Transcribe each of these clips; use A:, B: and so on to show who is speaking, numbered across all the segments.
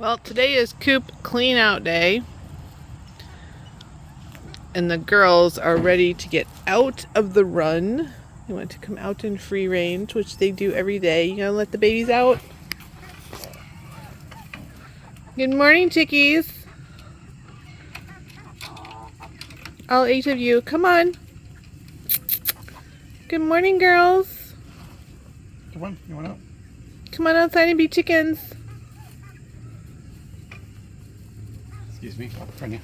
A: Well, today is Coop Cleanout Day, and the girls are ready to get out of the run. They want to come out in free range, which they do every day. You gonna let the babies out? Good morning, chickies. All 8 of you, come on. Good morning, girls.
B: Come on, you want out?
A: Come on outside and be chickens.
B: Excuse me, I'll turn you.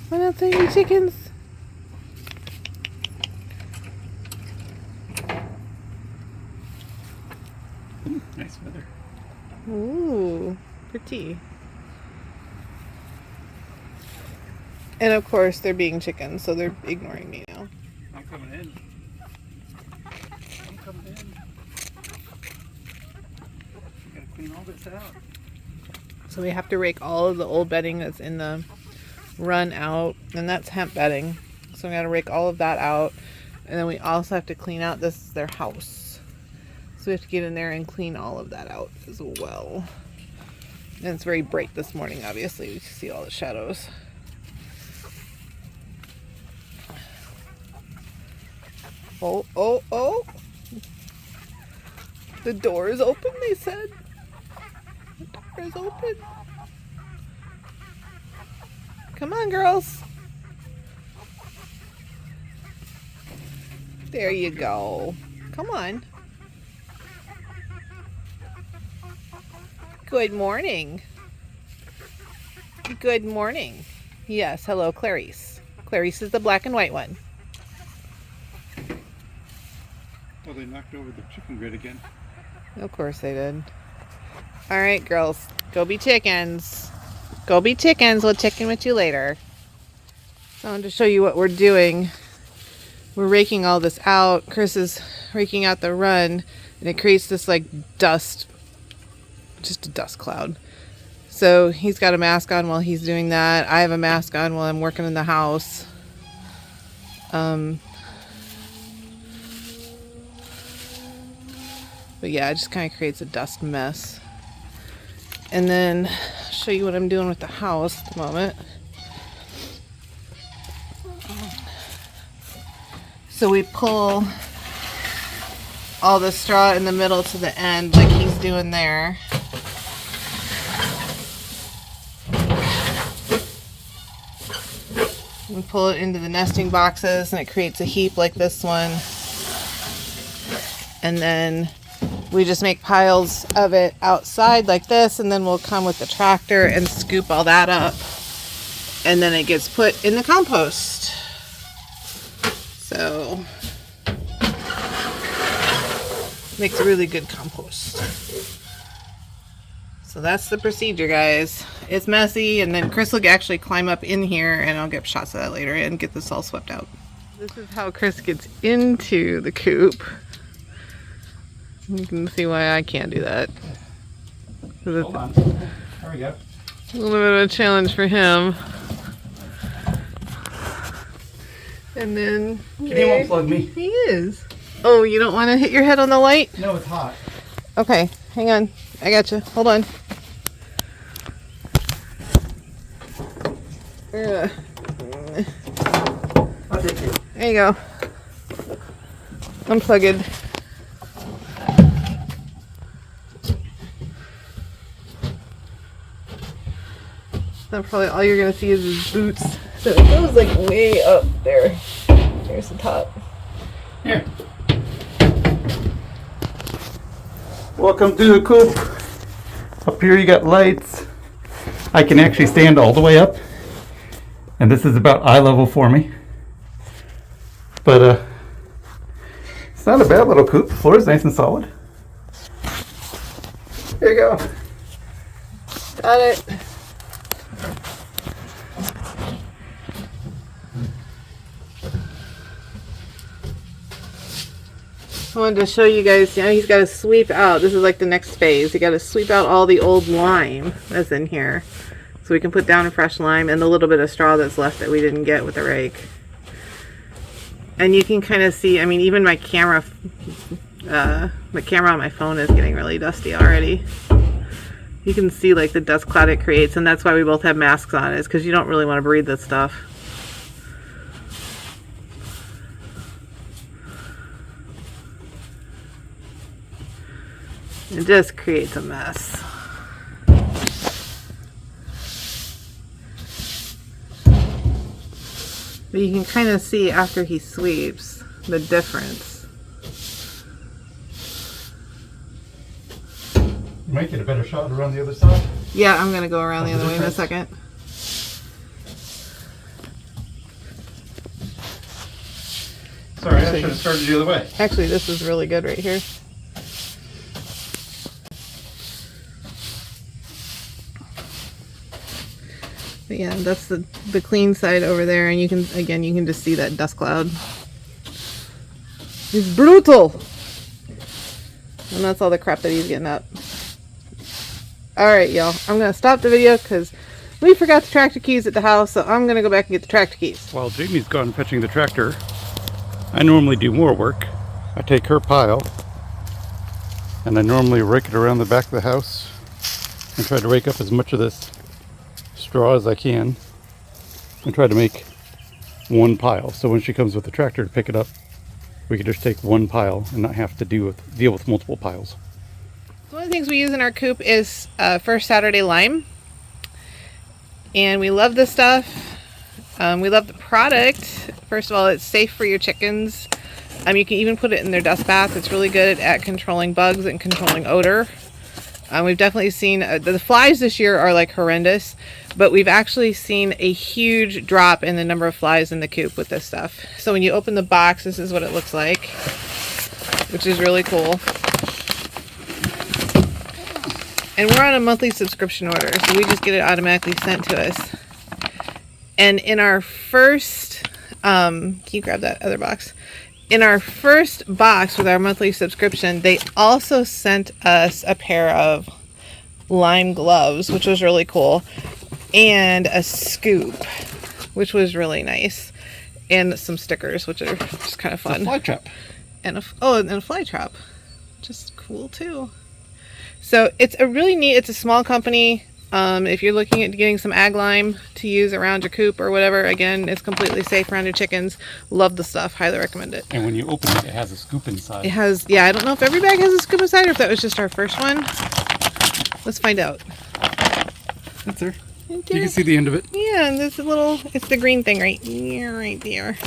A: Come on outside and be chickens.
B: Nice weather.
A: Ooh, pretty. And of course, they're being chickens, so they're ignoring me now.
B: I'm coming in. I'm coming in. We gotta clean all this out.
A: So we have to rake all of the old bedding that's in the run out, and that's hemp bedding. So we gotta rake all of that out, and then we also have to clean out this is their house. So we have to get in there and clean all of that out as well. And it's very bright this morning, obviously. We can see all the shadows. Oh, oh, oh. The door is open, they said. The door is open. Come on, girls. There you go. Come on. Good morning. Good morning. Yes, hello, Clarice. Clarice is the black and white one.
B: Oh, they knocked over the chicken grid again.
A: Of course they did. All right, girls, go be chickens. Go be chickens. We'll check in with you later. So I wanted to show you what we're doing. We're raking all this out. Chris is raking out the run, and it creates this like dust, just a dust cloud. So he's got a mask on while he's doing that. I have a mask on while I'm working in the house. But yeah, it just kind of creates a dust mess. And then I'll show you what I'm doing with the house at the moment. So we pull all the straw in the middle to the end like he's doing there. We pull it into the nesting boxes and it creates a heap like this one. And then we just make piles of it outside like this, and then we'll come with the tractor and scoop all that up. And then it gets put in the compost. So, makes really good compost. So that's the procedure, guys. It's messy, and then Chris will actually climb up in here, and I'll get shots of that later and get this all swept out. This is how Chris gets into the coop. You can see why I can't do that.
B: Hold on. There we go.
A: A little bit of a challenge for him. And then...
B: Can you unplug me?
A: He is. Oh, you don't want to hit your head on the light?
B: No, it's hot.
A: Okay, hang on. I got you. Hold on.
B: I'll take it.
A: There you go. Unplugged. Then probably all you're gonna see is his boots. So it goes like way up there. There's the top.
B: Here. Welcome to the coop. Up here you got lights. I can actually stand all the way up. And this is about eye level for me. But it's not a bad little coop. The floor is nice and solid. Here you go.
A: Got it. I wanted to show you guys, you know, he's got to sweep out. This is like the next phase. You got to sweep out all the old lime that's in here. So we can put down a fresh lime and the little bit of straw that's left that we didn't get with the rake. And you can kind of see, I mean, even my camera on my phone is getting really dusty already. You can see like the dust cloud it creates, and that's why we both have masks on, is because you don't really want to breathe this stuff. It just creates a mess. But you can kind of see after he sweeps the difference.
B: You might get a better shot around the other side.
A: Yeah, I'm going to go around the other way in a second.
B: Sorry, I should have started the other way.
A: Actually, this is really good right here. But yeah, that's the clean side over there, and you can, again, you can just see that dust cloud. He's brutal! And that's all the crap that he's getting up. Alright, y'all. I'm going to stop the video because we forgot the tractor keys at the house, so I'm going to go back and get the tractor keys.
B: While Jamie's gone fetching the tractor, I normally do more work. I take her pile, and I normally rake it around the back of the house and try to rake up as much of this straw as I can and try to make one pile. So when she comes with the tractor to pick it up, we can just take one pile and not have to deal with multiple piles.
A: One of the things we use in our coop is First Saturday lime, and we love this stuff. We love the product. First of all, it's safe for your chickens. You can even put it in their dust bath. It's really good at controlling bugs and controlling odor. We've definitely seen the flies this year are like horrendous, but we've actually seen a huge drop in the number of flies in the coop with this stuff. So when you open the box, this is what it looks like, which is really cool. And we're on a monthly subscription order, so we just get it automatically sent to us. And in our first, can you grab that other box? In our first box with our monthly subscription, they also sent us a pair of lime gloves, which was really cool, and a scoop, which was really nice, and some stickers, which are just kind of fun.
B: A fly trap.
A: And a fly trap, just cool too. So it's a really neat. It's a small company. If you're looking at getting some ag lime to use around your coop or whatever, again, it's completely safe around your chickens. Love the stuff. Highly recommend it.
B: And when you open it, it has a scoop inside.
A: It has, yeah, I don't know if every bag has a scoop inside or if that was just our first one. Let's find out.
B: That's there. You can see the end of it.
A: Yeah, and this little, it's the green thing right there.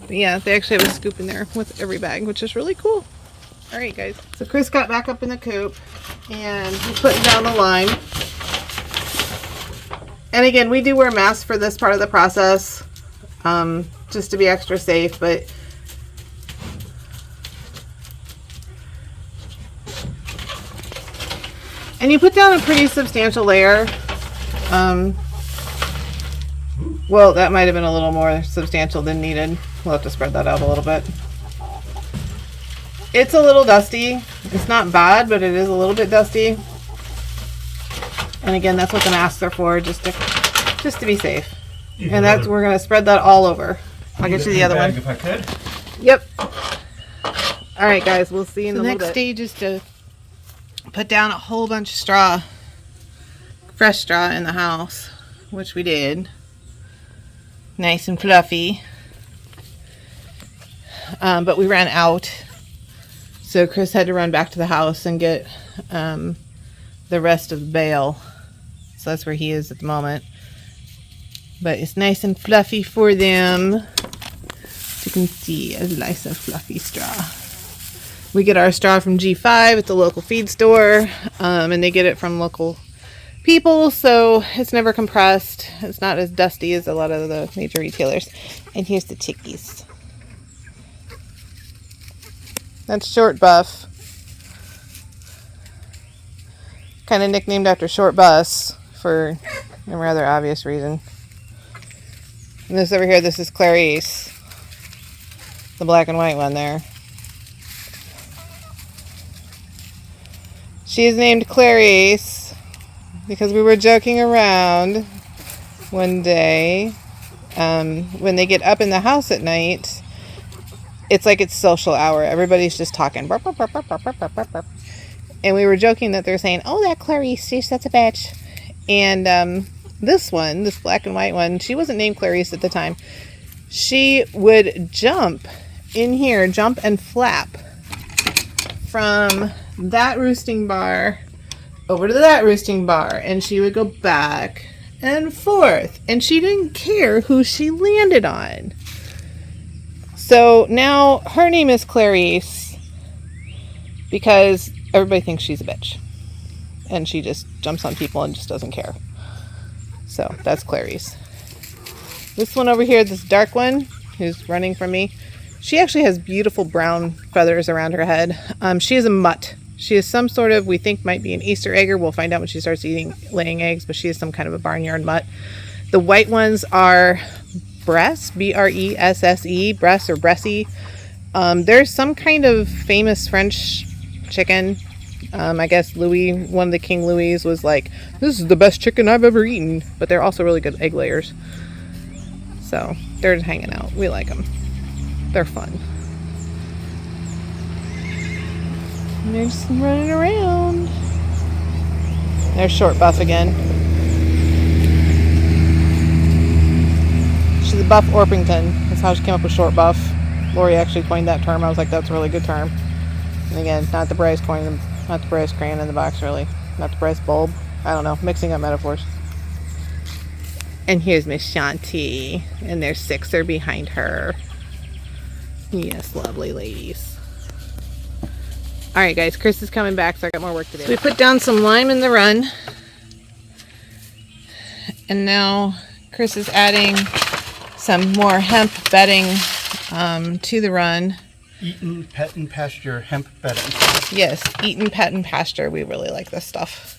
A: But yeah, they actually have a scoop in there with every bag, which is really cool. All right, guys. So Chris got back up in the coop and he's putting down the lime. And again, we do wear masks for this part of the process, just to be extra safe, but and you put down a pretty substantial layer. Well, that might have been a little more substantial than needed. We'll have to spread that out a little bit. It's a little dusty. It's not bad, but it is a little bit dusty. And again, that's what the masks are for, just to be safe. And that's, we're going to spread that all over. I'll get you the other one.
B: If I could.
A: Yep. All right, guys, we'll see you in a little bit. The next stage is to put down a whole bunch of straw, fresh straw in the house, which we did. Nice and fluffy. But we ran out. So Chris had to run back to the house and get the rest of the bale. So that's where he is at the moment. But it's nice and fluffy for them. As you can see, a nice and fluffy straw. We get our straw from G5 at the local feed store. And they get it from local people, so it's never compressed. It's not as dusty as a lot of the major retailers. And here's the chickies. That's Short Buff. Kind of nicknamed after Short Bus for a rather obvious reason. And this over here, this is Clarice. The black and white one there. She is named Clarice because we were joking around one day. When they get up in the house at night, it's like it's social hour. Everybody's just talking. Burp, burp, burp, burp, burp, burp, burp, burp. And we were joking that they're saying, oh, that Clarice, that's a bitch. And this one, this black and white one, she wasn't named Clarice at the time. She would jump in here, jump and flap from that roosting bar over to that roosting bar. And she would go back and forth. And she didn't care who she landed on. So now her name is Clarice because everybody thinks she's a bitch. And she just jumps on people and just doesn't care. So that's Clarice. This one over here, this dark one, who's running from me, she actually has beautiful brown feathers around her head. She is a mutt. She is some sort of, we think might be an Easter egger. We'll find out when she starts laying eggs, but she is some kind of a barnyard mutt. The white ones are Bresse, B-R-E-S-S-E, Bresse or Bressie. There's some kind of famous French chicken. I guess Louis, one of the King Louis was like, this is the best chicken I've ever eaten. But they're also really good egg layers. So they're just hanging out. We like them. They're fun. And they're just running around. There's Short Buff again. She's a Buff Orpington. That's how she came up with Short Buff. Lori actually coined that term. I was like, that's a really good term. And again, not the Bryce coin, not the Bryce crayon in the box, really. Not the Bryce bulb. I don't know. Mixing up metaphors. And here's Miss Shanti. And there's Sixer behind her. Yes, lovely ladies. Alright guys, Chris is coming back, so I got more work to do. So we put down some lime in the run. And now Chris is adding some more hemp bedding to the run.
B: Eaton Pet and Pasture hemp bedding.
A: Yes, Eaton Pet and Pasture. We really like this stuff.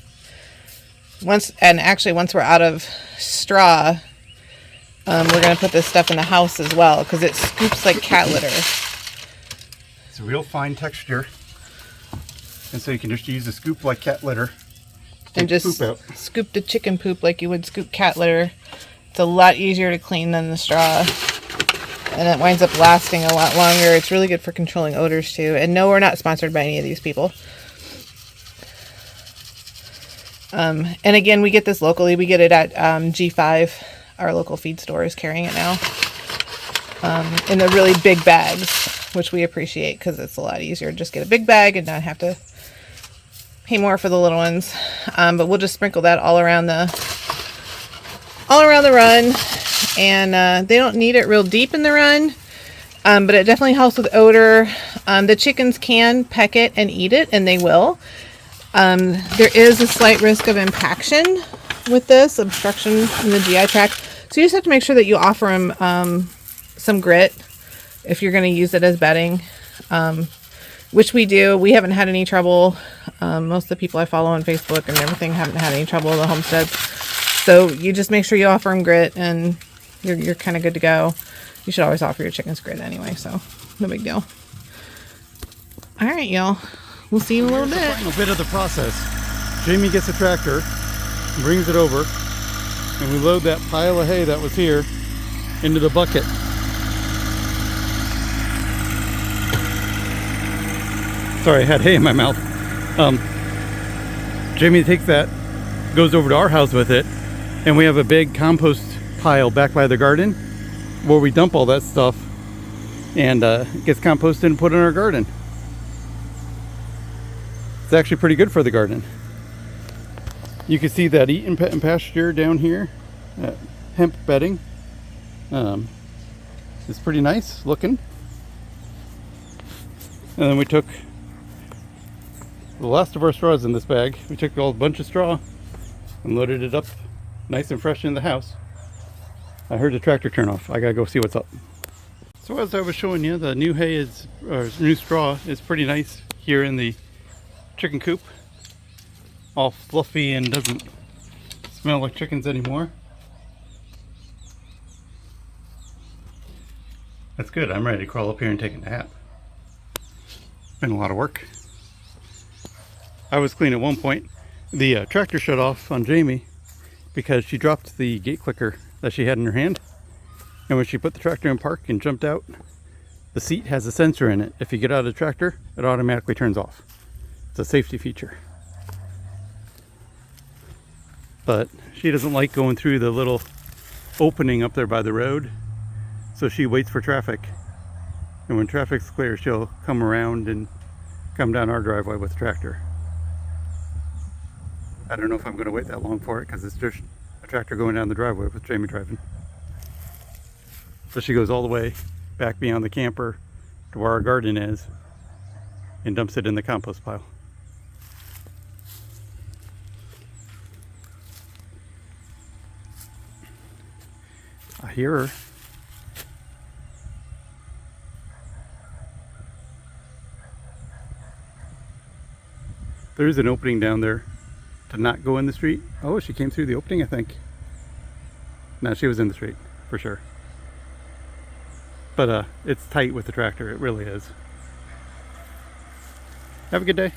A: Once we're out of straw, we're going to put this stuff in the house as well because it scoops like cat litter.
B: It's a real fine texture. And so you can just use a scoop like cat litter.
A: And just scoop the chicken poop like you would scoop cat litter. It's a lot easier to clean than the straw. And it winds up lasting a lot longer. It's really good for controlling odors too. And no, we're not sponsored by any of these people. And again, we get this locally. We get it at G5. Our local feed store is carrying it now. In the really big bags, which we appreciate because it's a lot easier to just get a big bag and not have to pay more for the little ones. But we'll just sprinkle that all around the run. And they don't need it real deep in the run. But it definitely helps with odor. The chickens can peck it and eat it, and they will. There is a slight risk of impaction with this, obstruction in the GI tract. So you just have to make sure that you offer them some grit if you're going to use it as bedding, which we do. We haven't had any trouble. Most of the people I follow on Facebook and everything haven't had any trouble with the homesteads. So you just make sure you offer them grit and you're kind of good to go. You should always offer your chickens grit anyway, so no big deal. All right, y'all. We'll see you in a little bit.
B: The final bit of the process. Jamie gets a tractor, brings it over, and we load that pile of hay that was here into the bucket. Sorry, I had hay in my mouth. Jamie takes that, goes over to our house with it, and we have a big compost pile back by the garden where we dump all that stuff and it gets composted and put in our garden. It's actually pretty good for the garden. You can see that Eaton Pet and Pasture down here, hemp bedding. It's pretty nice looking. And then we took the last of our straws in this bag. We took a bunch of straw and loaded it up nice and fresh in the house. I heard the tractor turn off. I gotta go see what's up. So as I was showing you, the new hay is, or new straw is pretty nice here in the chicken coop. All fluffy and doesn't smell like chickens anymore. That's good. I'm ready to crawl up here and take a nap. Been a lot of work. I was clean at one point. The tractor shut off on Jamie because she dropped the gate clicker that she had in her hand. And when she put the tractor in park and jumped out, the seat has a sensor in it. If you get out of the tractor, it automatically turns off. It's It's a safety feature. But she doesn't like going through the little opening up there by the road, so she waits for traffic. And when traffic's clear, she'll come around and come down our driveway with the tractor. I don't know if I'm going to wait that long for it because it's just a tractor going down the driveway with Jamie driving. So she goes all the way back beyond the camper to where our garden is and dumps it in the compost pile. I hear her. There's an opening down there to not go in the street. Oh, she came through the opening, I think. No, she was in the street for sure. But it's tight with the tractor, it really is. Have a good day.